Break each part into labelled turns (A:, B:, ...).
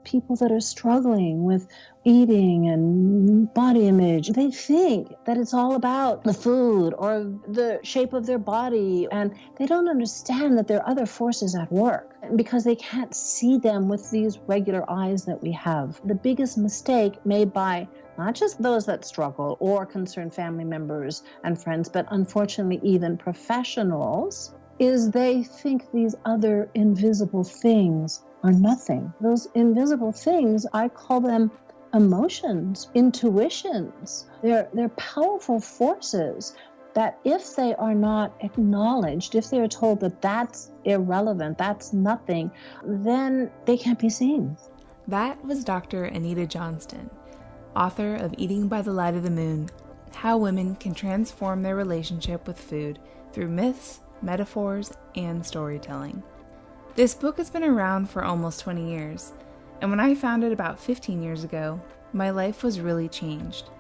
A: People that are struggling with eating and body image, they think that it's all about the food or the shape of their body, and they don't understand that there are other forces at work because they can't see them with these regular eyes that we have. The biggest mistake made by not just those that struggle or concerned family members and friends, but unfortunately even professionals, is they think these other invisible things are nothing. Those invisible things, I call them emotions, intuitions. They're powerful forces that if they are not acknowledged, if they are told that that's irrelevant, that's nothing, then they can't be seen.
B: That was Dr. Anita Johnston, author of Eating by the Light of the Moon, How Women Can Transform Their Relationship with Food Through Myths, Metaphors, and Storytelling. This book has been around for almost 20 years, and when I found it about 15 years ago, my life was really changed.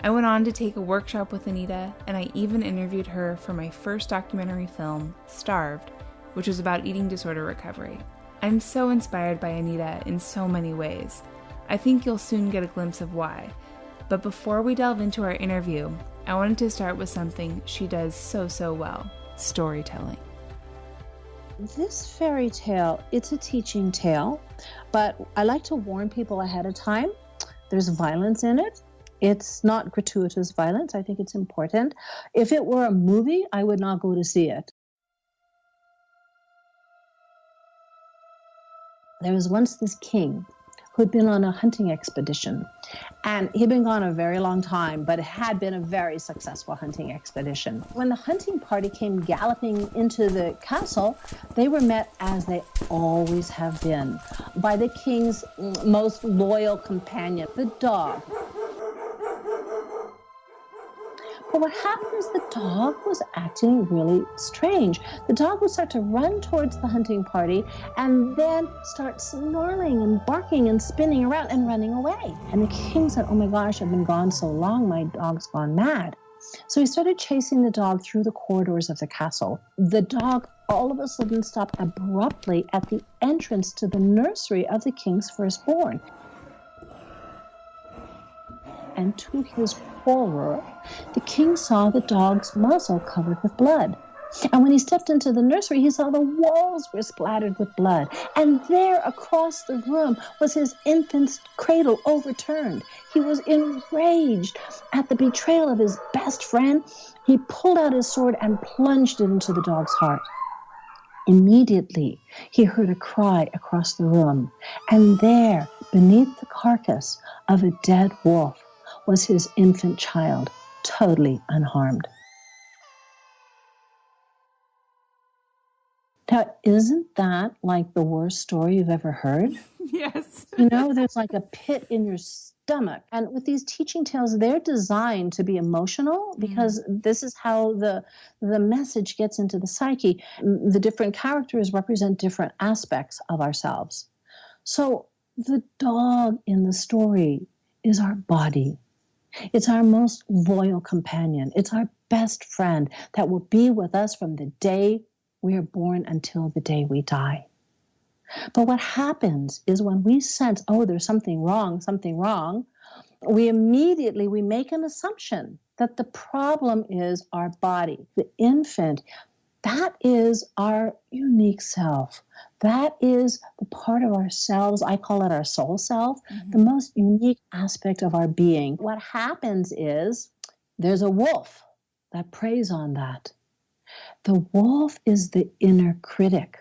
B: I went on to take a workshop with Anita, and I even interviewed her for my first documentary film, Starved, which was about eating disorder recovery. I'm so inspired by Anita in so many ways. I think you'll soon get a glimpse of why. But before we delve into our interview, I wanted to start with something she does so well: storytelling.
A: This fairy tale, it's a teaching tale, but I like to warn people ahead of time. There's violence in it. It's not gratuitous violence. I think it's important. If it were a movie, I would not go to see it. There was once this king who'd been on a hunting expedition, and he'd been gone a very long time, but it had been a very successful hunting expedition. When the hunting party came galloping into the castle, they were met, as they always have been, by the king's most loyal companion, the dog. But what happened is the dog was acting really strange. The dog would start to run towards the hunting party and then start snarling and barking and spinning around and running away. And the king said, "Oh my gosh, I've been gone so long, my dog's gone mad." So he started chasing the dog through the corridors of the castle. The dog all of a sudden stopped abruptly at the entrance to the nursery of the king's firstborn. And to his horror, the king saw the dog's muzzle covered with blood. And when he stepped into the nursery, he saw the walls were splattered with blood. And there across the room was his infant's cradle overturned. He was enraged at the betrayal of his best friend. He pulled out his sword and plunged it into the dog's heart. Immediately, he heard a cry across the room. And there, beneath the carcass of a dead wolf, was his infant child, totally unharmed. Now, isn't that like the worst story you've ever heard?
B: Yes.
A: There's like a pit in your stomach. And with these teaching tales, they're designed to be emotional because this is how the message gets into the psyche. The different characters represent different aspects of ourselves. So the dog in the story is our body. It's our most loyal companion. It's our best friend that will be with us from the day we are born until the day we die. But what happens is when we sense, oh, there's something wrong, we immediately make an assumption that the problem is our body. The infant, that is our unique self. That is the part of ourselves, I call it our soul self, the most unique aspect of our being. What happens is there's a wolf that preys on that. The wolf is the inner critic.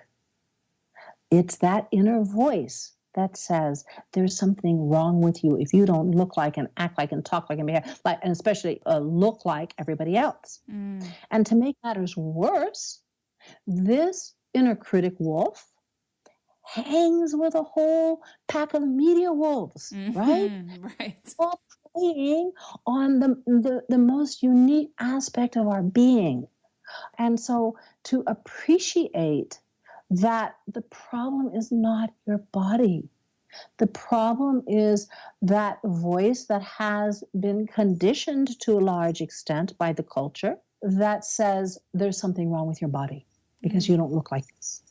A: It's that inner voice that says there's something wrong with you if you don't look like and act like and talk like and behave like, and especially look like everybody else. And to make matters worse, this inner critic wolf hangs with a whole pack of media wolves, right?
B: Right.
A: All preying on the most unique aspect of our being. And so to appreciate that the problem is not your body. The problem is that voice that has been conditioned to a large extent by the culture that says there's something wrong with your body because you don't look like this.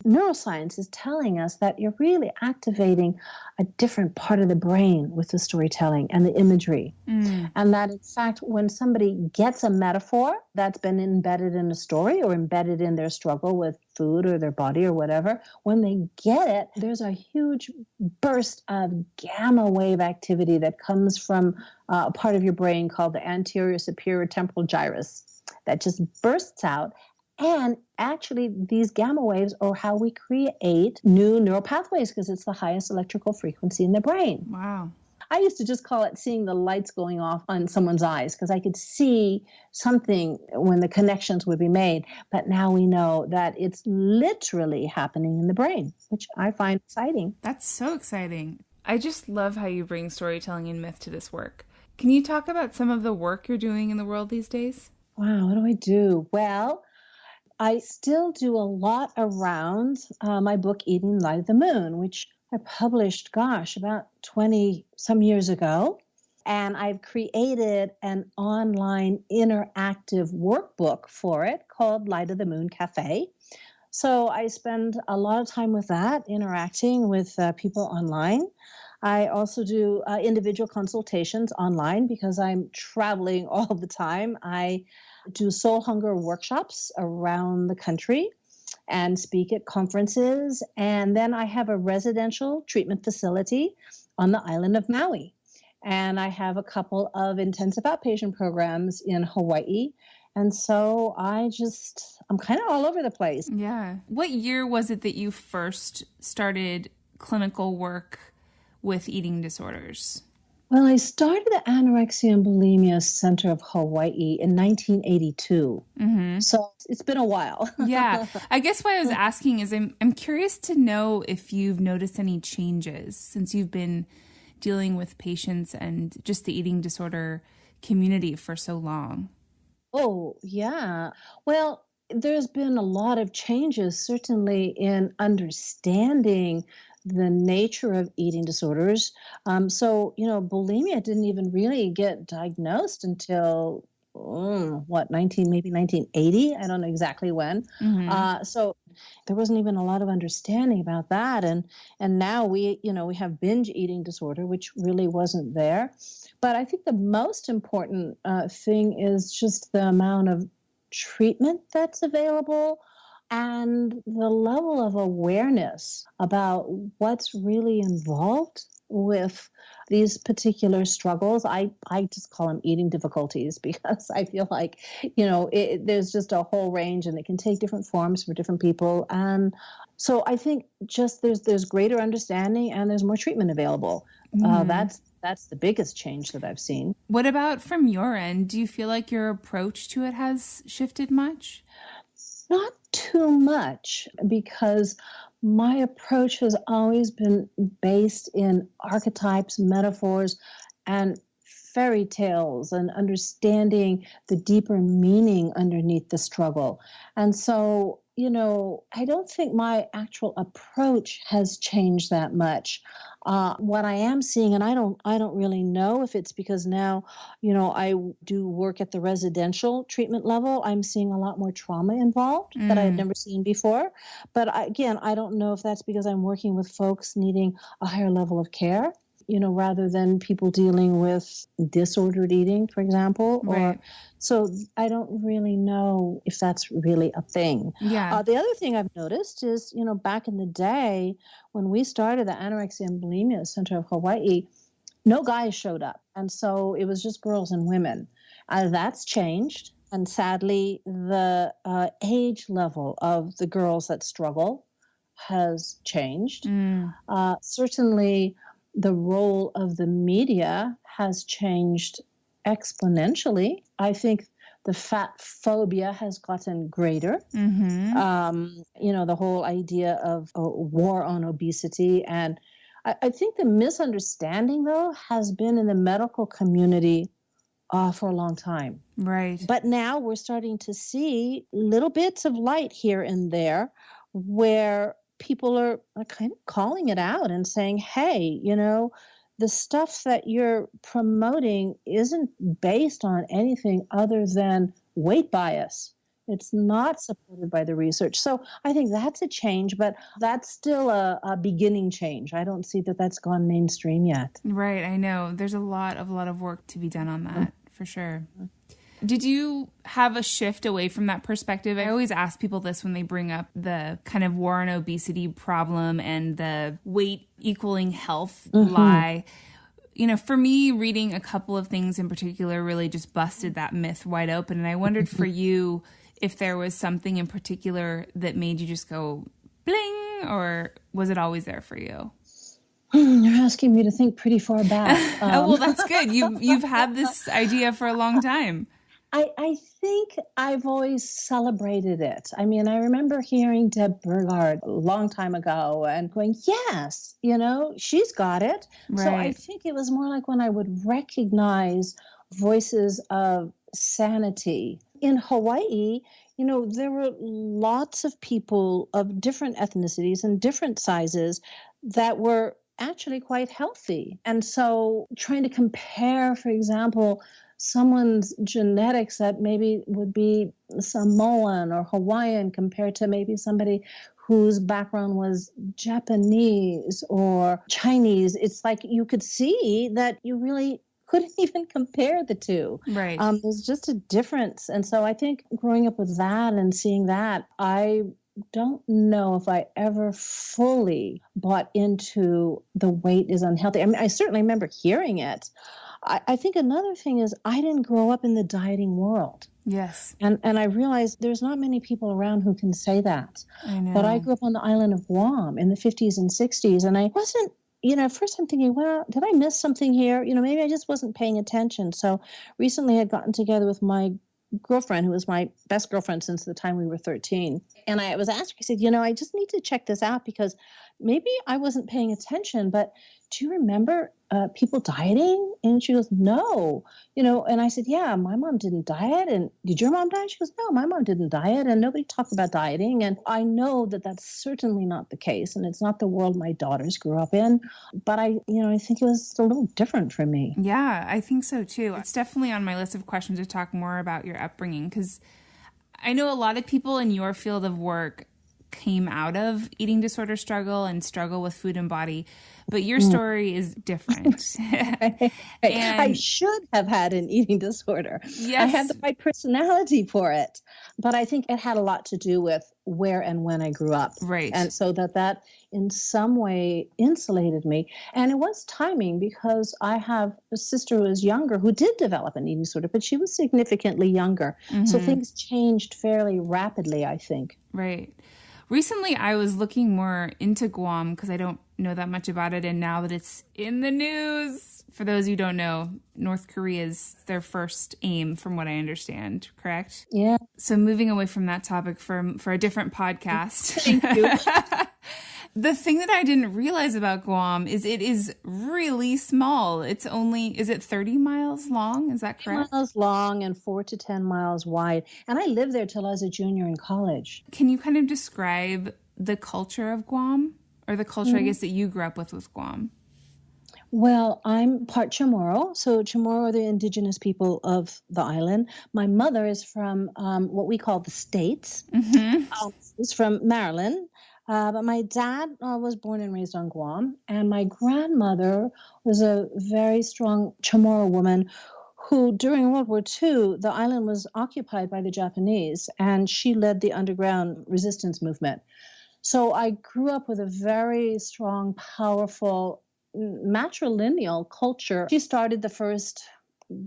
A: neuroscience is telling us that you're really activating a different part of the brain with the storytelling and the imagery. And that, in fact, when somebody gets a metaphor that's been embedded in a story or embedded in their struggle with food or their body or whatever, when they get it, there's a huge burst of gamma wave activity that comes from a part of your brain called the anterior superior temporal gyrus that just bursts out. And actually, these gamma waves are how we create new neural pathways because it's the highest electrical frequency in the brain.
B: Wow.
A: I used to just call it seeing the lights going off on someone's eyes because I could see something when the connections would be made. But now we know that it's literally happening in the brain, which I find exciting.
B: That's so exciting. I just love how you bring storytelling and myth to this work. Can you talk about some of the work you're doing in the world these days?
A: Wow, what do I do? Well, I still do a lot around my book, Eating Light of the Moon, which I published, about 20 some years ago. And I've created an online interactive workbook for it called Light of the Moon Cafe. So I spend a lot of time with that, interacting with people online. I also do individual consultations online because I'm traveling all the time. I do soul hunger workshops around the country and speak at conferences. And then I have a residential treatment facility on the island of Maui. And I have a couple of intensive outpatient programs in Hawaii. And so I'm kind of all over the place.
B: Yeah. What year was it that you first started clinical work with eating disorders?
A: Well, I started the Anorexia and Bulimia Center of Hawaii in 1982. Mm-hmm. So it's been a while.
B: Yeah. I guess why I was asking is I'm curious to know if you've noticed any changes since you've been dealing with patients and just the eating disorder community for so long.
A: Oh, yeah. Well, there's been a lot of changes, certainly in understanding the nature of eating disorders. Bulimia didn't even really get diagnosed until, maybe 1980? I don't know exactly when. Mm-hmm. So there wasn't even a lot of understanding about that. And now we have binge eating disorder, which really wasn't there. But I think the most important thing is just the amount of treatment that's available and the level of awareness about what's really involved with these particular struggles. I just call them eating difficulties because I feel like, there's just a whole range and it can take different forms for different people. And so I think just there's greater understanding and there's more treatment available. That's the biggest change that I've seen.
B: What about from your end? Do you feel like your approach to it has shifted much?
A: Not too much, because my approach has always been based in archetypes, metaphors, and fairy tales, and understanding the deeper meaning underneath the struggle. And so, I don't think my actual approach has changed that much. What I am seeing, and I don't really know if it's because now, I do work at the residential treatment level. I'm seeing a lot more trauma involved that I had never seen before. But again, I don't know if that's because I'm working with folks needing a higher level of care, rather than people dealing with disordered eating, for example.
B: Right.
A: So I don't really know if that's really a thing.
B: Yeah.
A: The other thing I've noticed is, back in the day when we started the Anorexia and Bulimia Center of Hawaii, no guys showed up. And so it was just girls and women. That's changed. And sadly, the age level of the girls that struggle has changed. Certainly, the role of the media has changed exponentially. I think the fat phobia has gotten greater. Mm-hmm. The whole idea of a war on obesity. And I think the misunderstanding, though, has been in the medical community for a long time.
B: Right.
A: But now we're starting to see little bits of light here and there where people are kind of calling it out and saying, hey, the stuff that you're promoting isn't based on anything other than weight bias. It's not supported by the research. So I think that's a change, but that's still a beginning change. I don't see that that's gone mainstream yet.
B: Right. I know. There's a lot of work to be done on that, for sure. Did you have a shift away from that perspective? I always ask people this when they bring up the kind of war on obesity problem and the weight equaling health lie. You know, for me, reading a couple of things in particular really just busted that myth wide open. And I wondered for you if there was something in particular that made you just go bling, or was it always there for you?
A: You're asking me to think pretty far back.
B: Oh, well, that's good. You've had this idea for a long time.
A: I think I've always celebrated it. I mean, I remember hearing Deb Burgard a long time ago and going, yes, you know, she's got it.
B: Right.
A: So I think it was more like when I would recognize voices of sanity. In Hawaii, you know, there were lots of people of different ethnicities and different sizes that were actually quite healthy. And so trying to compare, for example, someone's genetics that maybe would be Samoan or Hawaiian compared to maybe somebody whose background was Japanese or Chinese, it's like you could see that you really couldn't even compare the two.
B: Right.
A: There's just a difference. And so I think growing up with that and seeing that, I don't know if I ever fully bought into the weight is unhealthy. I mean, I certainly remember hearing it. I think another thing is I didn't grow up in the dieting world.
B: Yes.
A: And I realized there's not many people around who can say that.
B: I know.
A: But I grew up on the island of Guam in the 50s and 60s, and I wasn't, you know, first I'm thinking, well, did I miss something here? You know, maybe I just wasn't paying attention. So recently I'd gotten together with my girlfriend, who was my best girlfriend since the time we were 13. And I was asked, I said, you know, I just need to check this out because maybe I wasn't paying attention, but do you remember people dieting? And she goes, no, you know, and I said, yeah, my mom didn't diet. And did your mom diet? She goes, no, my mom didn't diet. And nobody talked about dieting. And I know that that's certainly not the case. And it's not the world my daughters grew up in. But I think it was a little different for me.
B: Yeah, I think so too. It's definitely on my list of questions to talk more about your upbringing, because I know a lot of people in your field of work came out of eating disorder struggle and struggle with food and body, but your story is different.
A: And I should have had an eating disorder.
B: Yes.
A: I had the right personality for it, but I think it had a lot to do with where and when I grew up.
B: Right.
A: And so that in some way insulated me. And it was timing because I have a sister who is younger who did develop an eating disorder, but she was significantly younger. Mm-hmm. So things changed fairly rapidly, I think.
B: Right. Recently, I was looking more into Guam because I don't know that much about it. And now that it's in the news, for those who don't know, North Korea is their first aim, from what I understand, correct?
A: Yeah.
B: So moving away from that topic for a different podcast.
A: Thank you.
B: The thing that I didn't realize about Guam is it is really small. It's only, is it 30 miles long? Is that correct?
A: 30 miles long and 4 to 10 miles wide. And I lived there till I was a junior in college.
B: Can you kind of describe the culture of Guam, or the culture, I guess, that you grew up with Guam?
A: Well, I'm part Chamorro. So Chamorro are the indigenous people of the island. My mother is from what we call the States. Mm-hmm. She's from Maryland. But my dad was born and raised on Guam, and my grandmother was a very strong Chamorro woman who, during World War II, the island was occupied by the Japanese, and she led the underground resistance movement. So I grew up with a very strong, powerful, matrilineal culture. She started the first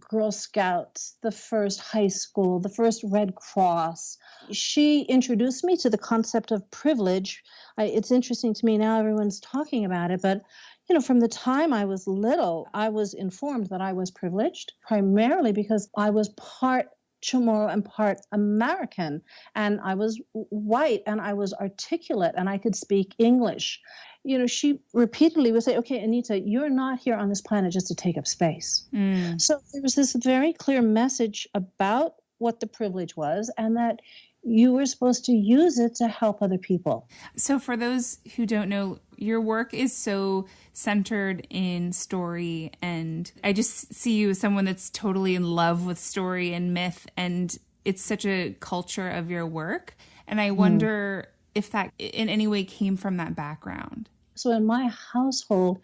A: Girl Scouts, the first high school, the first Red Cross. She introduced me to the concept of privilege. It's interesting to me now, everyone's talking about it, but from the time I was little, I was informed that I was privileged, primarily because I was part Chamorro and part American, and I was white, and I was articulate, and I could speak English. She repeatedly would say, okay, Anita, you're not here on this planet just to take up space. So there was this very clear message about what the privilege was, and that you were supposed to use it to help other people.
B: So for those who don't know, your work is so centered in story, and I just see you as someone that's totally in love with story and myth. And it's such a culture of your work. And I wonder if that in any way came from that background.
A: So in my household,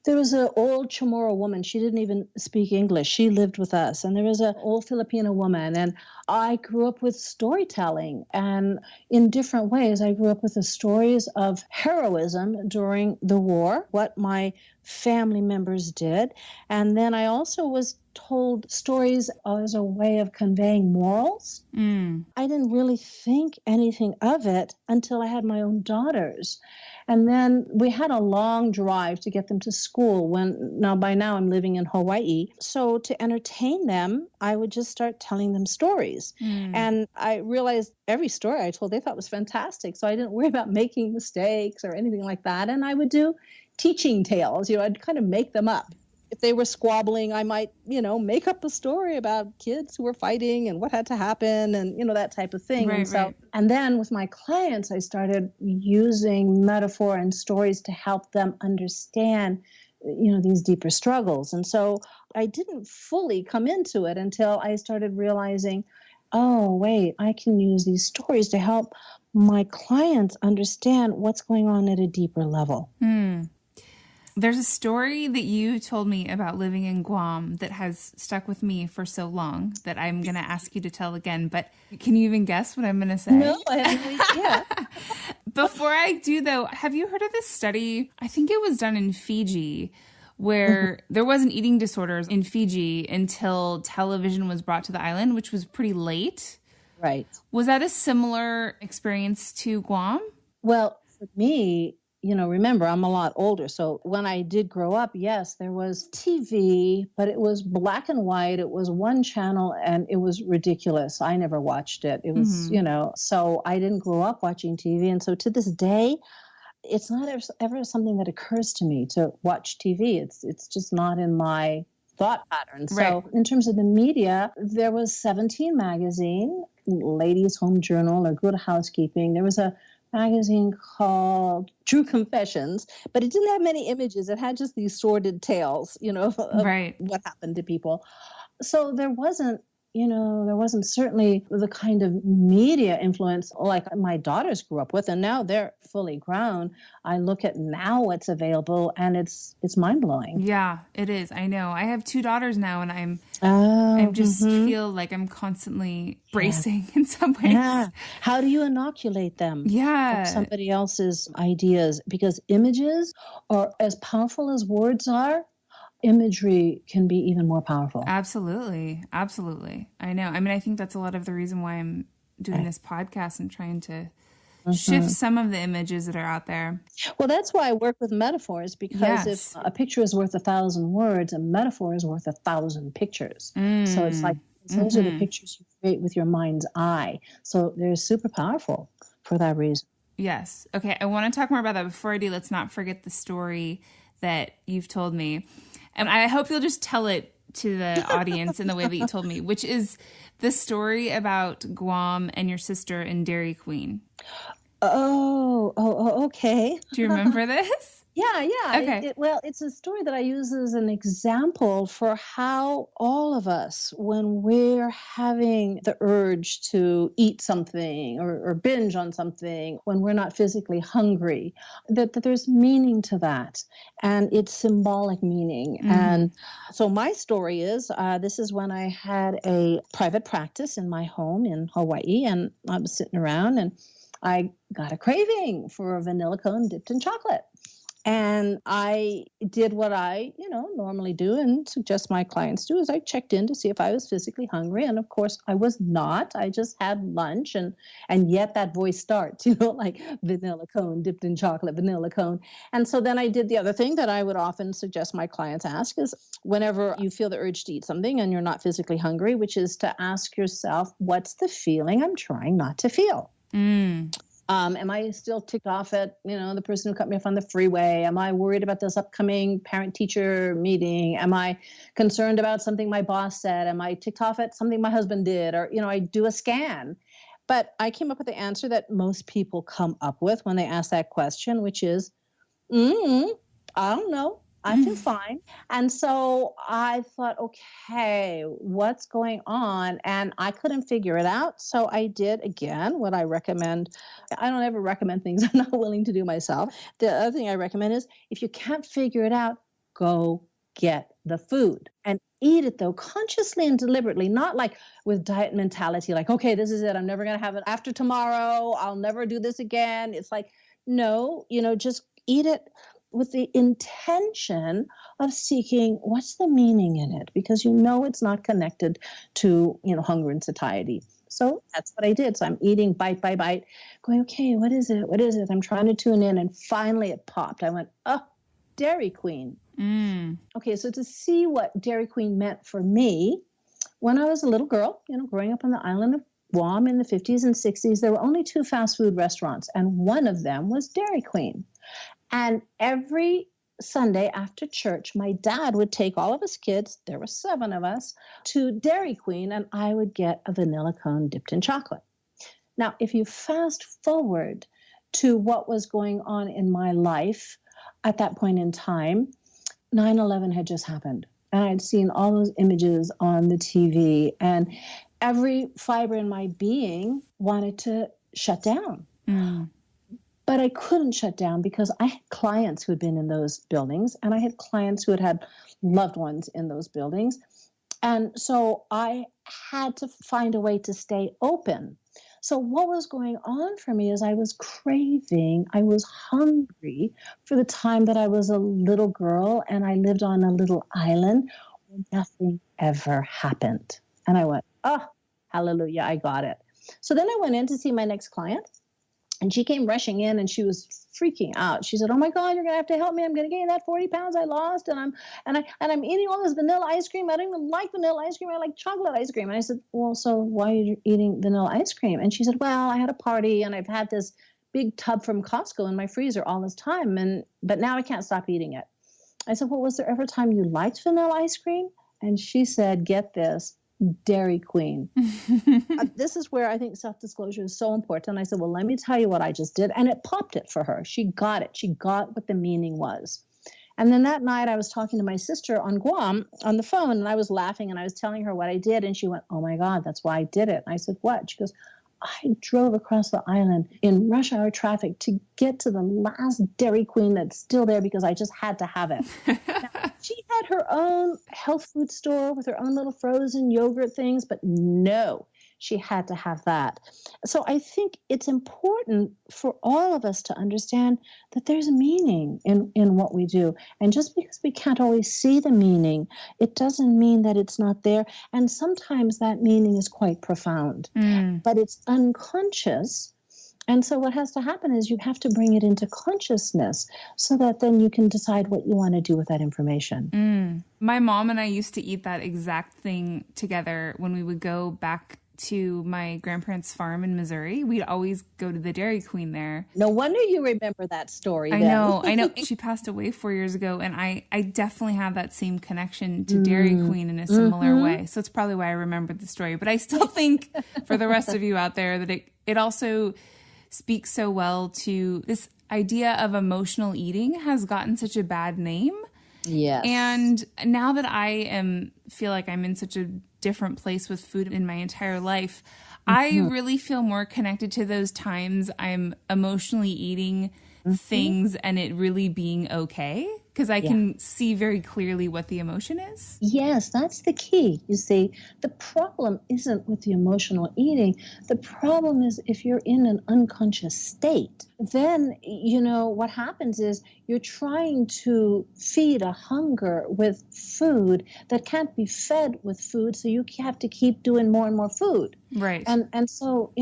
A: there was an old Chamorro woman. She didn't even speak English. She lived with us. And there was an old Filipina woman. And I grew up with storytelling. And in different ways, I grew up with the stories of heroism during the war, what my family members did. And then I also was told stories as a way of conveying morals. I didn't really think anything of it until I had my own daughters. And then we had a long drive to get them to school by now I'm living in Hawaii. So to entertain them, I would just start telling them stories. And I realized every story I told, they thought was fantastic. So I didn't worry about making mistakes or anything like that. And I would do teaching tales. I'd kind of make them up. If they were squabbling, I might, make up a story about kids who were fighting and what had to happen and, that type of thing.
B: Right.
A: And then with my clients, I started using metaphor and stories to help them understand, these deeper struggles. And so I didn't fully come into it until I started realizing, oh, wait, I can use these stories to help my clients understand what's going on at a deeper level.
B: There's a story that you told me about living in Guam that has stuck with me for so long that I'm going to ask you to tell again. But can you even guess what I'm going to say?
A: No, I haven't yet.
B: Before I do, though, have you heard of this study? I think it was done in Fiji, where there wasn't eating disorders in Fiji until television was brought to the island, which was pretty late.
A: Right.
B: Was that a similar experience to Guam?
A: Well, for me, remember, I'm a lot older. So when I did grow up, yes, there was TV, but it was black and white. It was one channel and it was ridiculous. I never watched it. It was, so I didn't grow up watching TV. And so to this day, it's not ever something that occurs to me to watch TV. It's just not in my thought pattern.
B: Right.
A: So in terms of the media, there was 17 magazine, Ladies' Home Journal or Good Housekeeping. There was a magazine called True Confessions, but it didn't have many images. It had just these sordid tales, of what happened to people. So there wasn't certainly the kind of media influence like my daughters grew up with, and now they're fully grown. I look at now what's available, and it's mind-blowing.
B: Yeah, it is. I know. I have 2 daughters now, and I just feel like I'm constantly bracing in some ways.
A: Yeah. How do you inoculate them?
B: Yeah.
A: Of somebody else's ideas? Because images are as powerful as words are. Imagery can be even more powerful.
B: Absolutely. Absolutely. I know. I mean, I think that's a lot of the reason why I'm doing this podcast and trying to shift some of the images that are out there.
A: Well, that's why I work with metaphors, because if a picture is worth 1,000 words, a metaphor is worth 1,000 pictures. So it's like, those are the pictures you create with your mind's eye. So they're super powerful for that reason.
B: Yes. Okay. I want to talk more about that. Before I do, let's not forget the story that you've told me. And I hope you'll just tell it to the audience in the way that you told me, which is the story about Guam and your sister and Dairy Queen.
A: Oh, okay.
B: Do you remember this?
A: Yeah.
B: Okay.
A: It's a story that I use as an example for how all of us, when we're having the urge to eat something or binge on something, when we're not physically hungry, that there's meaning to that. And it's symbolic meaning. And so my story is, this is when I had a private practice in my home in Hawaii, and I was sitting around and I got a craving for a vanilla cone dipped in chocolate. And I did what I, normally do and suggest my clients do, is I checked in to see if I was physically hungry. And of course I was not. I just had lunch, and yet that voice starts, like vanilla cone dipped in chocolate, vanilla cone. And so then I did the other thing that I would often suggest my clients ask is whenever you feel the urge to eat something and you're not physically hungry, which is to ask yourself, what's the feeling I'm trying not to feel? Am I still ticked off at, the person who cut me off on the freeway? Am I worried about this upcoming parent-teacher meeting? Am I concerned about something my boss said? Am I ticked off at something my husband did? Or, I do a scan. But I came up with the answer that most people come up with when they ask that question, which is, I don't know. I feel fine. And so I thought, okay, what's going on? And I couldn't figure it out. So I did, again, what I recommend. I don't ever recommend things I'm not willing to do myself. The other thing I recommend is if you can't figure it out, go get the food and eat it, though, consciously and deliberately, not like with diet mentality, like, okay, this is it. I'm never going to have it after tomorrow. I'll never do this again. It's like, no, just eat it with the intention of seeking what's the meaning in it, because it's not connected to, hunger and satiety. So that's what I did. So I'm eating bite by bite, going, okay, what is it? What is it? I'm trying to tune in. And finally it popped. I went, oh, Dairy Queen. Okay, so to see what Dairy Queen meant for me, when I was a little girl, growing up on the island of Guam in the 50s and 60s, there were only 2 fast food restaurants, and one of them was Dairy Queen. And every Sunday after church, my dad would take all of us kids, there were 7 of us, to Dairy Queen, and I would get a vanilla cone dipped in chocolate. Now, if you fast forward to what was going on in my life at that point in time, 9/11 had just happened. And I'd seen all those images on the TV, and every fiber in my being wanted to shut down. But I couldn't shut down because I had clients who had been in those buildings, and I had clients who had loved ones in those buildings. And so I had to find a way to stay open. So what was going on for me is I was hungry for the time that I was a little girl and I lived on a little island where nothing ever happened. And I went, oh, hallelujah, I got it. So then I went in to see my next client. And she came rushing in and she was freaking out. She said, oh my God, you're going to have to help me. I'm going to gain that 40 pounds I lost. And I'm eating all this vanilla ice cream. I don't even like vanilla ice cream. I like chocolate ice cream. And I said, well, so why are you eating vanilla ice cream? And she said, well, I had a party and I've had this big tub from Costco in my freezer all this time. But now I can't stop eating it. I said, well, was there ever a time you liked vanilla ice cream? And she said, get this, Dairy Queen. This is where I think self-disclosure is so important. I said, well, let me tell you what I just did. And it popped it for her. She got it. She got what the meaning was. And then that night I was talking to my sister on Guam on the phone, and I was laughing and I was telling her what I did. And she went, oh my God, that's why I did it. And I said, what? She goes, I drove across the island in rush hour traffic to get to the last Dairy Queen that's still there because I just had to have it. Now, she had her own health food store with her own little frozen yogurt things, but no, she had to have that. So I think it's important for all of us to understand that there's a meaning in what we do. And just because we can't always see the meaning, it doesn't mean that it's not there. And sometimes that meaning is quite profound, but it's unconscious. And so what has to happen is you have to bring it into consciousness so that then you can decide what you want to do with that information.
B: My mom and I used to eat that exact thing together when we would go back to my grandparents' farm in Missouri. We'd always go to the Dairy Queen there.
A: No wonder you remember that story.
B: I know. She passed away 4 years ago, and I definitely have that same connection to Dairy Queen in a similar way. So it's probably why I remembered the story. But I still think for the rest of you out there that it also speaks so well to this idea of emotional eating has gotten such a bad name.
A: Yes.
B: And now that I feel like I'm in such a different place with food in my entire life, I really feel more connected to those times I'm emotionally eating things and it really being okay, because I can see very clearly what the emotion is.
A: Yes, that's the key. You see, the problem isn't with the emotional eating. The problem is if you're in an unconscious state, then, what happens is you're trying to feed a hunger with food that can't be fed with food. So you have to keep doing more and more food.
B: Right.
A: And so,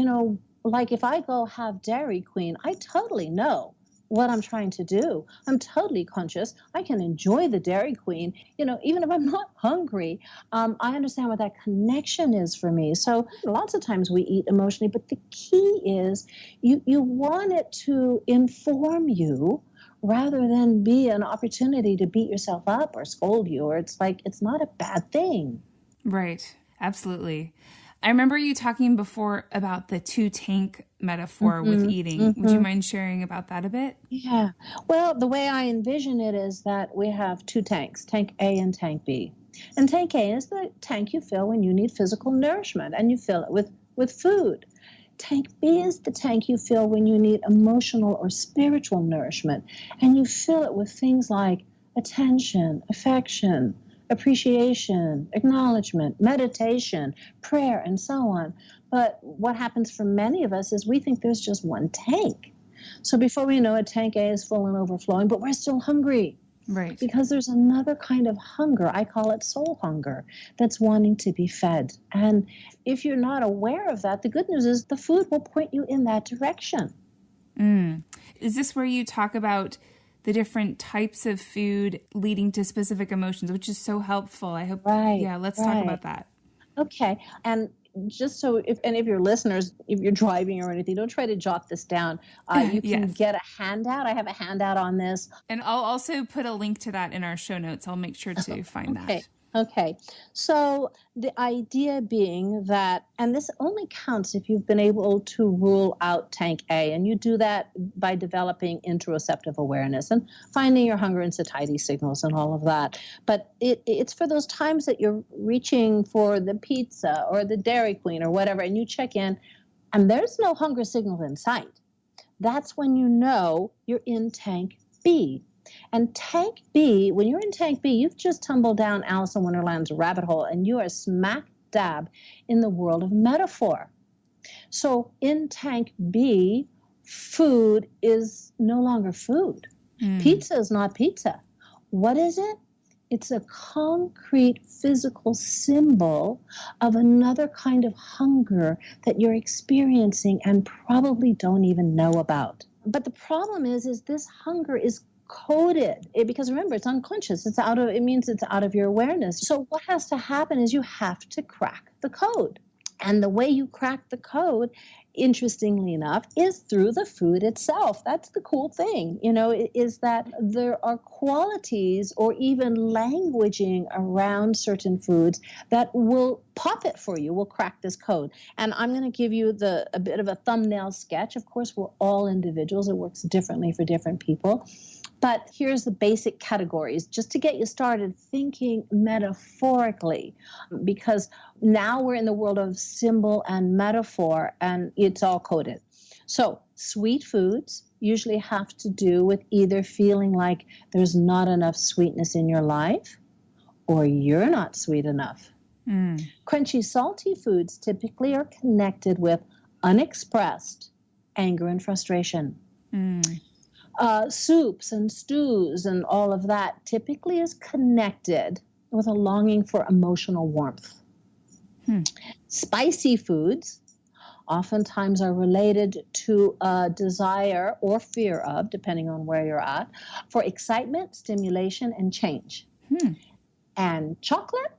A: like if I go have Dairy Queen, I totally know what I'm trying to do. I'm totally conscious. I can enjoy the Dairy Queen, even if I'm not hungry. I understand what that connection is for me. So lots of times we eat emotionally, but the key is you want it to inform you rather than be an opportunity to beat yourself up or scold you, or it's like, it's not a bad thing.
B: Right. Absolutely. I remember you talking before about the two tank metaphor with eating. Would you mind sharing about that a bit?
A: Yeah. Well, the way I envision it is that we have two tanks, tank A and tank B. And tank A is the tank you fill when you need physical nourishment, and you fill it with food. Tank B is the tank you fill when you need emotional or spiritual nourishment, and you fill it with things like attention, affection, appreciation, acknowledgement, meditation, prayer, and so on. But what happens for many of us is we think there's just one tank. So before we know it, tank A is full and overflowing, but we're still hungry.
B: Right.
A: Because there's another kind of hunger, I call it soul hunger, that's wanting to be fed. And if you're not aware of that, the good news is the food will point you in that direction.
B: Is this where you talk about the different types of food leading to specific emotions, which is so helpful? I hope.
A: Right.
B: Yeah, let's talk about that.
A: Okay. And just so if any of your listeners, if you're driving or anything, don't try to jot this down. You can get a handout. I have a handout on this.
B: And I'll also put a link to that in our show notes. I'll make sure to find that.
A: Okay. So the idea being that, and this only counts if you've been able to rule out tank A, and you do that by developing interoceptive awareness and finding your hunger and satiety signals and all of that. But it's for those times that you're reaching for the pizza or the Dairy Queen or whatever, and you check in, and there's no hunger signal in sight. That's when you know you're in tank B. And tank B, when you're in tank B, you've just tumbled down Alice in Wonderland's rabbit hole, and you are smack dab in the world of metaphor. So in tank B, food is no longer food. Pizza is not pizza. What is it? It's a concrete physical symbol of another kind of hunger that you're experiencing and probably don't even know about. But the problem is this hunger is coded, because remember, it's unconscious. It means it's out of your awareness. So what has to happen is you have to crack the code. And the way you crack the code, interestingly enough, is through the food itself. That's the cool thing, is that there are qualities or even languaging around certain foods that will pop it for you, will crack this code. And I'm going to give you a bit of a thumbnail sketch. Of course, we're all individuals. It works differently for different people. But here's the basic categories, just to get you started thinking metaphorically, because now we're in the world of symbol and metaphor, and it's all coded. So sweet foods usually have to do with either feeling like there's not enough sweetness in your life, or you're not sweet enough. Crunchy, salty foods typically are connected with unexpressed anger and frustration. Soups and stews and all of that typically is connected with a longing for emotional warmth. Spicy foods oftentimes are related to a desire or fear of, depending on where you're at, for excitement, stimulation, and change. And chocolate,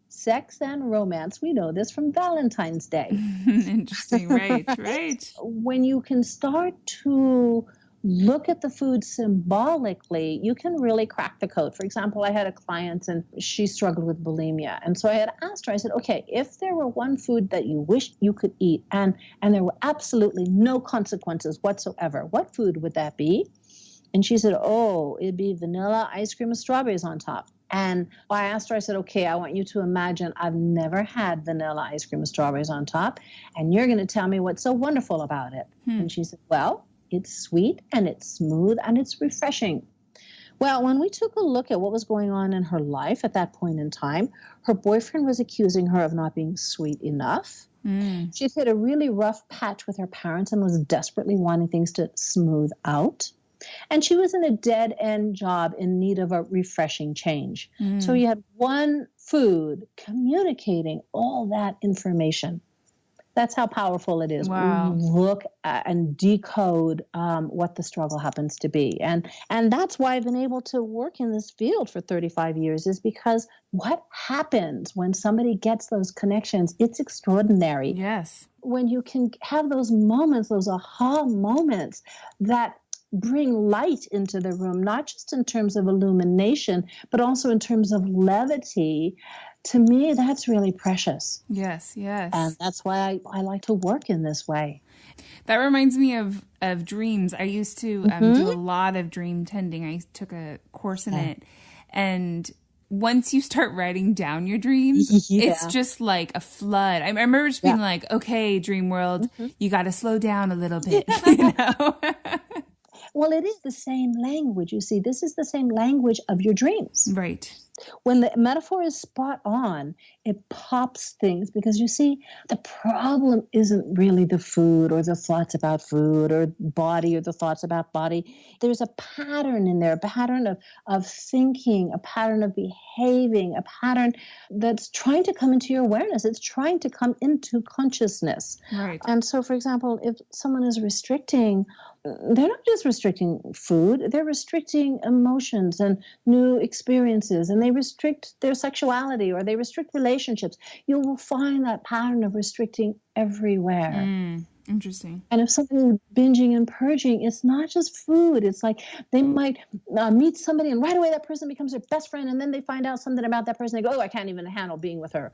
A: sex, and romance, we know this from Valentine's Day.
B: Interesting, right.
A: When you can start to look at the food symbolically, you can really crack the code. For example, I had a client and she struggled with bulimia. And so I had asked her, I said, okay, if there were one food that you wished you could eat and there were absolutely no consequences whatsoever, what food would that be? And she said, it'd be vanilla ice cream with strawberries on top. And I asked her, I said, okay, I want you to imagine I've never had vanilla ice cream with strawberries on top, and you're going to tell me what's so wonderful about it. And she said, well, it's sweet and it's smooth and it's refreshing. Well, when we took a look at what was going on in her life at that point in time, her boyfriend was accusing her of not being sweet enough. She'd hit a really rough patch with her parents and was desperately wanting things to smooth out. And she was in a dead-end job in need of a refreshing change. So you had one food communicating all that information. That's how powerful it is.
B: Wow.
A: Look at and decode what the struggle happens to be. And that's why I've been able to work in this field for 35 years, is because what happens when somebody gets those connections, it's extraordinary.
B: Yes.
A: When you can have those moments, those aha moments that bring light into the room, not just in terms of illumination, but also in terms of levity, to me, that's really precious.
B: Yes, yes.
A: And that's why I like to work in this way.
B: That reminds me of dreams. I used to do a lot of dream tending. I took a course in it. And once you start writing down your dreams, it's just like a flood. I remember just being like, okay, dream world, you got to slow down a little bit, you know?
A: Well, it is the same language. You see, this is the same language of your dreams.
B: Right.
A: When the metaphor is spot on, it pops things because you see, the problem isn't really the food or the thoughts about food or body or the thoughts about body. There's a pattern in there, a pattern of thinking, a pattern of behaving, a pattern that's trying to come into your awareness. It's trying to come into consciousness.
B: Right.
A: And so, for example, if someone is restricting, they're not just restricting food, they're restricting emotions and new experiences, and they restrict their sexuality or they restrict relationships. You will find that pattern of restricting everywhere.
B: Interesting.
A: And if something is binging and purging, it's not just food. It's like they might meet somebody and right away that person becomes their best friend, and then they find out something about that person. They go, oh, I can't even handle being with her.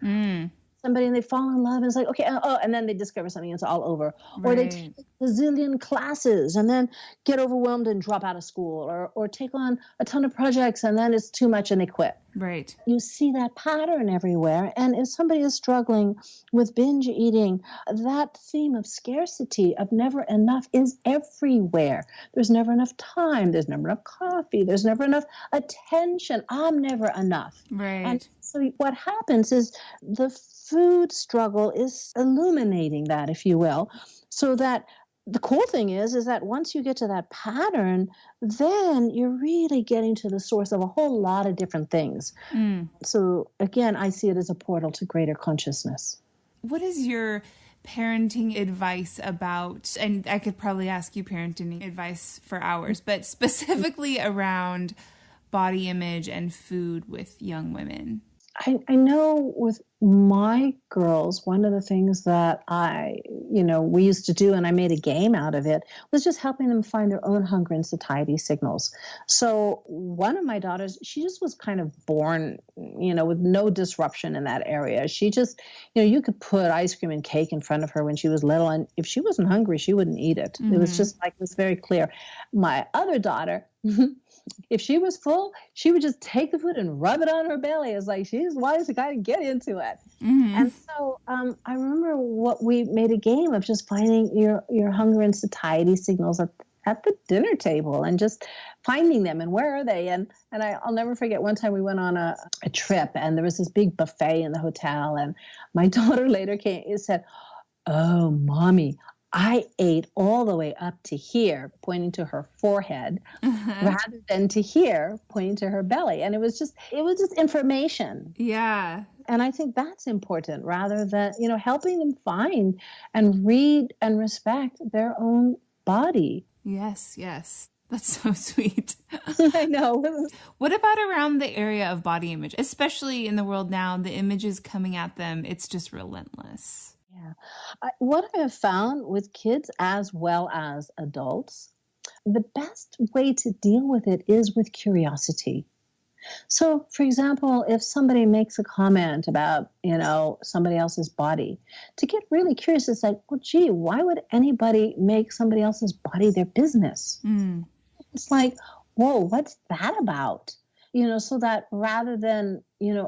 A: Somebody and they fall in love and it's like, okay, and then they discover something and it's all over. Right. Or they take a zillion classes and then get overwhelmed and drop out of school, or take on a ton of projects and then it's too much and they quit.
B: Right.
A: You see that pattern everywhere. And if somebody is struggling with binge eating, that theme of scarcity, of never enough, is everywhere. There's never enough time. There's never enough coffee. There's never enough attention. I'm never enough.
B: Right.
A: And so what happens is the food struggle is illuminating that, if you will, so that the cool thing is that once you get to that pattern, then you're really getting to the source of a whole lot of different things. So again, I see it as a portal to greater consciousness.
B: What is your parenting advice about, and I could probably ask you parenting advice for hours, but specifically around body image and food with young women?
A: I know with my girls, one of the things that we used to do, and I made a game out of it, was just helping them find their own hunger and satiety signals. So one of my daughters, she just was kind of born, with no disruption in that area. She just, you could put ice cream and cake in front of her when she was little, and if she wasn't hungry, she wouldn't eat it. It was just like, it was very clear. My other daughter, if she was full, she would just take the food and rub it on her belly. It's like, she's wise to kind of get into it. And so I remember we made a game of just finding your hunger and satiety signals at the dinner table and just finding them and where are they. And I'll never forget one time we went on a trip and there was this big buffet in the hotel, and my daughter later came and said, "Oh, Mommy, I ate all the way up to here," pointing to her forehead, rather than to here, pointing to her belly. And it was just information.
B: Yeah.
A: And I think that's important, rather than, helping them find and read and respect their own body.
B: Yes, yes. That's so sweet.
A: I know.
B: What about around the area of body image, especially in the world now, the images coming at them, it's just relentless.
A: Yeah. What I have found with kids as well as adults, the best way to deal with it is with curiosity. So, for example, if somebody makes a comment about, somebody else's body, to get really curious, it's like, well, gee, why would anybody make somebody else's body their business? It's like, whoa, what's that about? So that rather than,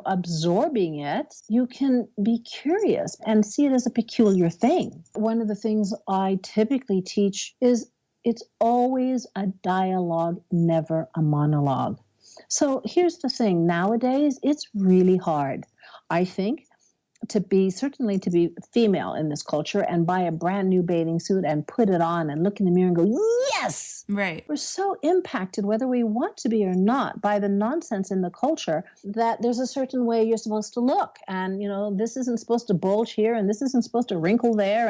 A: absorbing it, you can be curious and see it as a peculiar thing. One of the things I typically teach is it's always a dialogue, never a monologue. So here's the thing. Nowadays, it's really hard, I think, to be female in this culture and buy a brand new bathing suit and put it on and look in the mirror and go, yes!
B: Right.
A: We're so impacted, whether we want to be or not, by the nonsense in the culture that there's a certain way you're supposed to look. And, this isn't supposed to bulge here and this isn't supposed to wrinkle there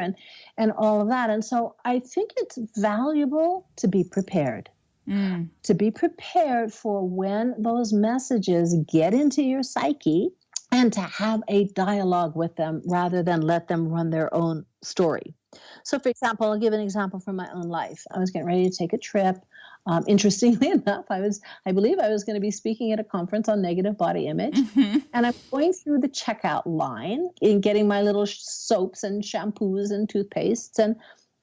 A: and all of that. And so I think it's valuable to be prepared. To be prepared for when those messages get into your psyche, and to have a dialogue with them rather than let them run their own story. So, for example, I'll give an example from my own life. I was getting ready to take a trip. Interestingly enough, I believe I was going to be speaking at a conference on negative body image. And I'm going through the checkout line and getting my little soaps and shampoos and toothpastes. And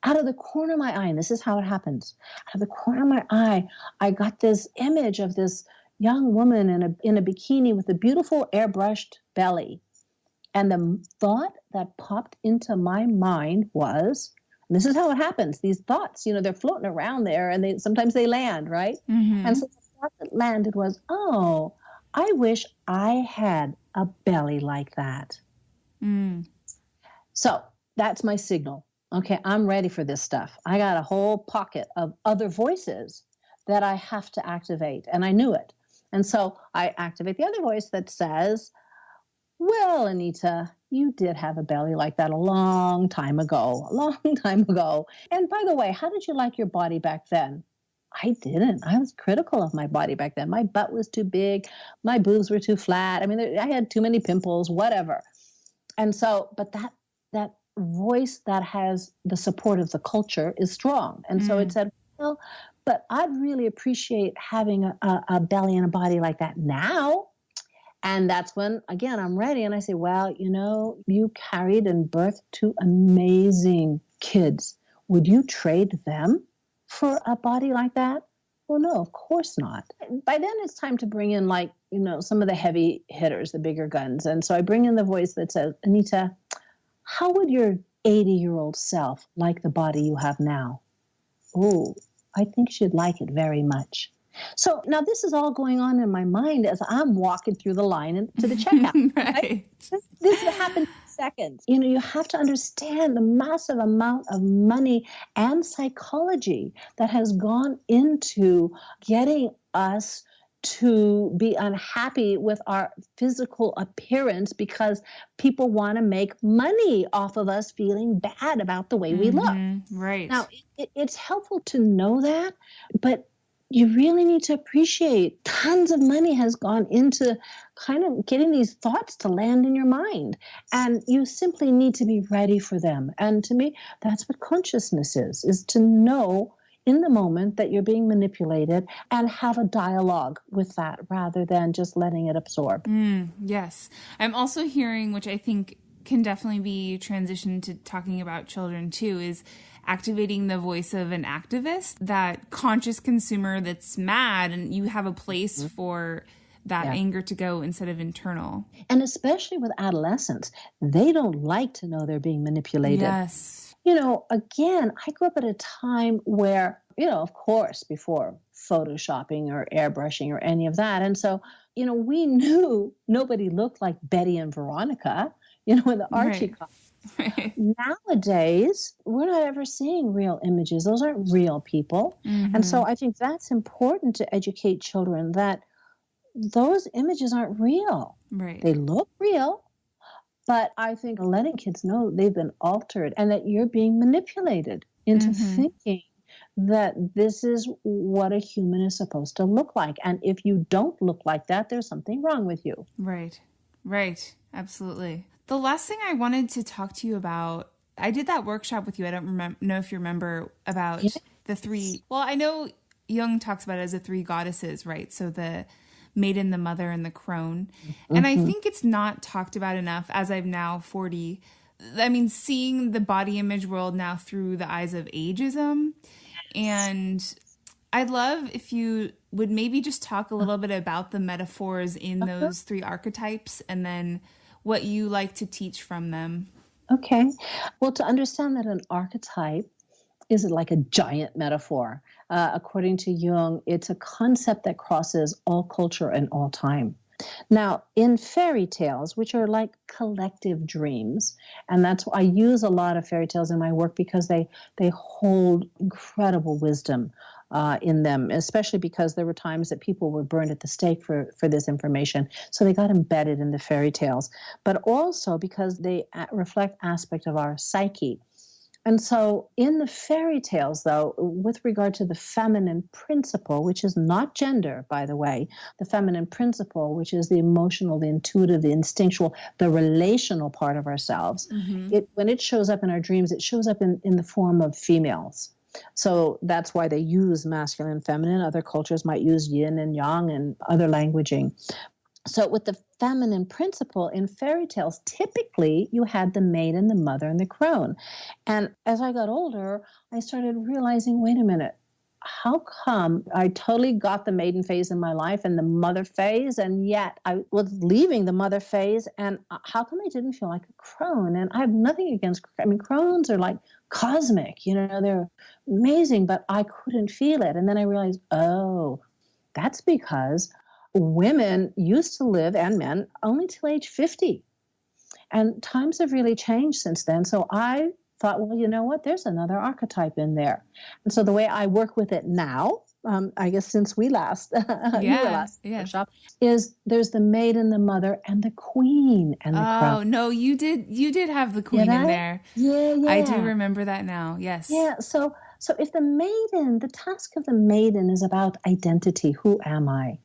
A: out of the corner of my eye, and this is how it happens, out of the corner of my eye, I got this image of this young woman in a bikini with a beautiful airbrushed belly. And the thought that popped into my mind was, and this is how it happens, these thoughts, they're floating around there and sometimes they land, right? And so the thought that landed was, oh, I wish I had a belly like that. So that's my signal. Okay, I'm ready for this stuff. I got a whole pocket of other voices that I have to activate, and I knew it. And so I activate the other voice that says, well, Anita, you did have a belly like that a long time ago. And by the way, how did you like your body back then? I didn't. I was critical of my body back then. My butt was too big. My boobs were too flat. I mean, I had too many pimples, whatever. And so, but that voice that has the support of the culture is strong. And so it said, well, but I'd really appreciate having a belly and a body like that now. And that's when, again, I'm ready. And I say, well, you carried and birthed two amazing kids. Would you trade them for a body like that? Well, no, of course not. By then it's time to bring in some of the heavy hitters, the bigger guns. And so I bring in the voice that says, Anita, how would your 80-year-old self like the body you have now? Oh, I think she'd like it very much. So now this is all going on in my mind as I'm walking through the line to the checkout. Right? This happened in seconds. You have to understand the massive amount of money and psychology that has gone into getting us to be unhappy with our physical appearance because people want to make money off of us feeling bad about the way we look.
B: Right.
A: Now, it's helpful to know that, but you really need to appreciate tons of money has gone into kind of getting these thoughts to land in your mind. And you simply need to be ready for them. And to me, that's what consciousness is to know in the moment that you're being manipulated and have a dialogue with that rather than just letting it absorb.
B: Yes. I'm also hearing, which I think can definitely be transitioned to talking about children too, is activating the voice of an activist, that conscious consumer that's mad, and you have a place for that anger to go instead of internal.
A: And especially with adolescents, they don't like to know they're being manipulated.
B: Yes.
A: Again, I grew up at a time where, of course, before photoshopping or airbrushing or any of that. And so, we knew nobody looked like Betty and Veronica, in the Archie comics.
B: Right.
A: Nowadays, we're not ever seeing real images. Those aren't real people. And so I think that's important to educate children that those images aren't real.
B: Right.
A: They look real, but I think letting kids know they've been altered and that you're being manipulated into thinking that this is what a human is supposed to look like. And if you don't look like that, there's something wrong with you.
B: Right. Absolutely. The last thing I wanted to talk to you about, I did that workshop with you. I don't know if you remember about the three. Well, I know Jung talks about it as the three goddesses, right? So the maiden, the mother, and the crone. And I think it's not talked about enough as I'm now 40. I mean, seeing the body image world now through the eyes of ageism. And I'd love if you would maybe just talk a little bit about the metaphors in those three archetypes and then what you like to teach from them.
A: Okay. Well, to understand that an archetype is like a giant metaphor. According to Jung, it's a concept that crosses all culture and all time. Now, in fairy tales, which are like collective dreams, and that's why I use a lot of fairy tales in my work because they hold incredible wisdom in them, especially because there were times that people were burned at the stake for this information. So they got embedded in the fairy tales, but also because they reflect aspect of our psyche. And so in the fairy tales, though, with regard to the feminine principle, which is not gender, by the way, the feminine principle, which is the emotional, the intuitive, the instinctual, the relational part of ourselves, when it shows up in our dreams, it shows up in the form of females. So that's why they use masculine and feminine. Other cultures might use yin and yang and other languaging. So with the feminine principle in fairy tales, typically you had the maiden, the mother, and the crone. And as I got older, I started realizing, wait a minute, how come I totally got the maiden phase in my life and the mother phase, and yet I was leaving the mother phase, and how come I didn't feel like a crone? And I have nothing against, crones are like cosmic, they're amazing, but I couldn't feel it. And then I realized, oh, that's because women used to live, and men, only till age 50. And times have really changed since then. So I thought, well, you know what? There's another archetype in there. And so the way I work with it now, I guess since we last, workshop, is there's the maiden, the mother, and the queen and the crown.
B: Oh, no, you did have the queen in there.
A: Yeah.
B: I do remember that now. Yes.
A: Yeah. So if the task of the maiden is about identity, who am I?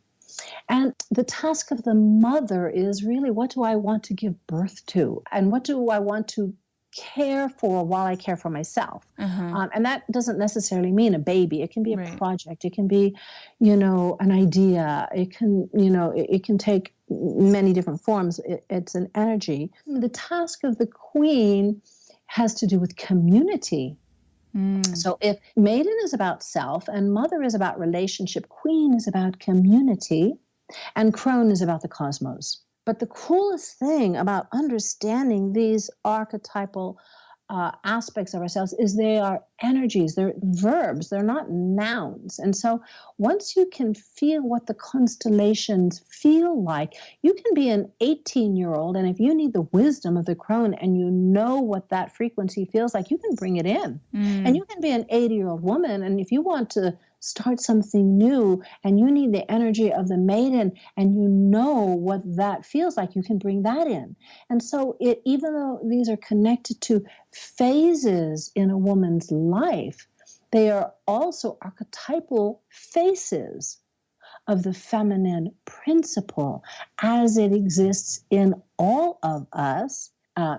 A: And the task of the mother is really, what do I want to give birth to? And what do I want to care for while I care for myself? And that doesn't necessarily mean a baby. It can be a project. It can be, an idea. It can, it can take many different forms. It's an energy. The task of the queen has to do with community. So if maiden is about self and mother is about relationship, queen is about community, and crone is about the cosmos. But the coolest thing about understanding these archetypal aspects of ourselves is they are energies, they're verbs, they're not nouns. And so once you can feel what the constellations feel like, you can be an 18-year-old, and if you need the wisdom of the crone and you know what that frequency feels like, you can bring it in. And you can be an 80-year-old woman, and if you want to start something new and you need the energy of the maiden and you know what that feels like, you can bring that in. And so even though these are connected to phases in a woman's life, they are also archetypal faces of the feminine principle as it exists in all of us,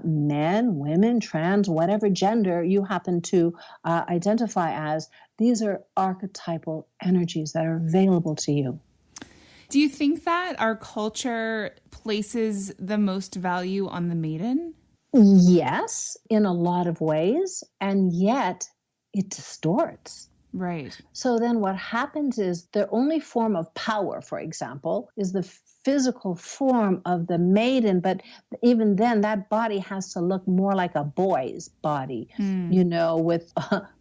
A: men, women, trans, whatever gender you happen to identify as. These are archetypal energies that are available to you.
B: Do you think that our culture places the most value on the maiden?
A: Yes, in a lot of ways, and yet it distorts.
B: Right.
A: So then what happens is the only form of power, for example, is the physical form of the maiden, but even then that body has to look more like a boy's body, with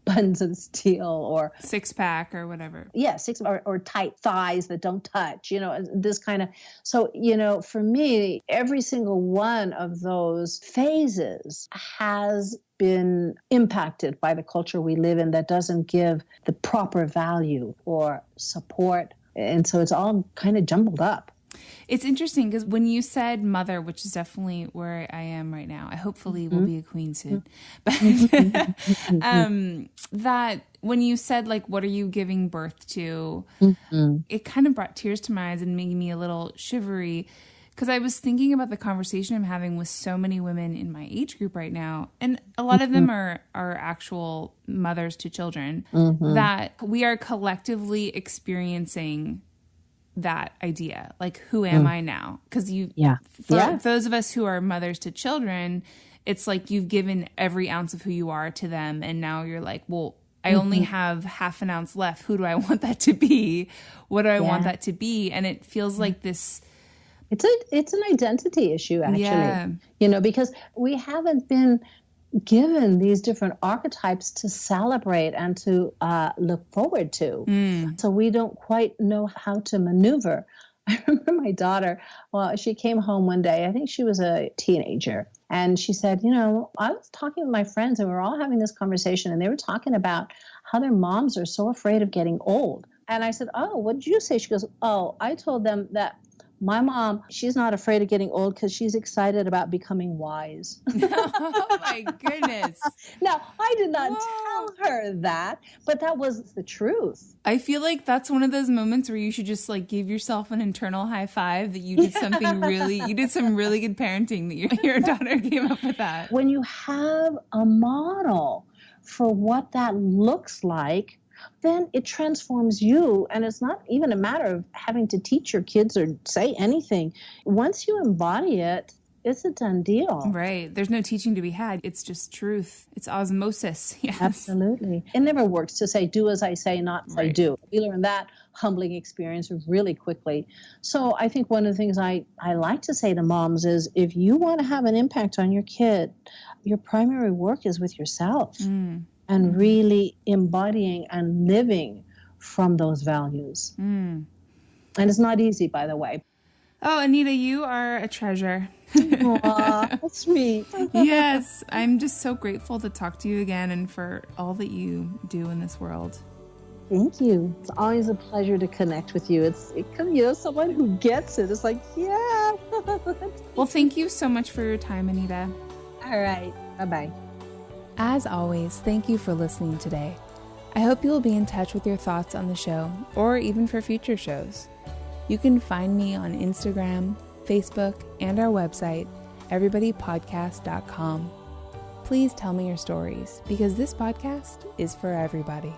A: buttons of steel or
B: six-pack or whatever.
A: Yeah, or tight thighs that don't touch, this kind of. So, for me, every single one of those phases has been impacted by the culture we live in that doesn't give the proper value or support. And so it's all kind of jumbled up.
B: It's interesting because when you said mother, which is definitely where I am right now, I hopefully will be a queen soon. But that when you said, like, what are you giving birth to? It kind of brought tears to my eyes and made me a little shivery because I was thinking about the conversation I'm having with so many women in my age group right now. And a lot of them are actual mothers to children that we are collectively experiencing that idea, like, who am I now? Because for those of us who are mothers to children, it's like you've given every ounce of who you are to them, and now you're like, well, I only have half an ounce left. Who do I want that to be? What do I want that to be? And it feels like this.
A: It's an identity issue, actually. Because we haven't been given these different archetypes to celebrate and to look forward to. So we don't quite know how to maneuver. I remember my daughter, she came home one day, I think she was a teenager, and she said, I was talking with my friends and we were all having this conversation and they were talking about how their moms are so afraid of getting old. And I said, oh, what did you say? She goes, oh, I told them that my mom, she's not afraid of getting old because she's excited about becoming wise.
B: Oh, my goodness.
A: Now, I did not tell her that, but that was the truth.
B: I feel like that's one of those moments where you should just, like, give yourself an internal high five that you did something you did some really good parenting that your daughter came up with that.
A: When you have a model for what that looks like, then it transforms you. And it's not even a matter of having to teach your kids or say anything. Once you embody it, it's a done deal.
B: Right. There's no teaching to be had. It's just truth. It's osmosis. Yes.
A: Absolutely. It never works to say, do as I say, not as I do. We learned that humbling experience really quickly. So I think one of the things I like to say to moms is, if you want to have an impact on your kid, your primary work is with yourself and really embodying and living from those values. And it's not easy, by the way.
B: Oh, Anita, you are a treasure.
A: Aw, that's sweet.
B: Yes, I'm just so grateful to talk to you again and for all that you do in this world.
A: Thank you. It's always a pleasure to connect with you. It's someone who gets it. It's like, yeah.
B: Well, thank you so much for your time, Anita.
A: All right. Bye-bye.
B: As always, thank you for listening today. I hope you will be in touch with your thoughts on the show or even for future shows. You can find me on Instagram, Facebook, and our website, everybodypodcast.com. Please tell me your stories because this podcast is for everybody.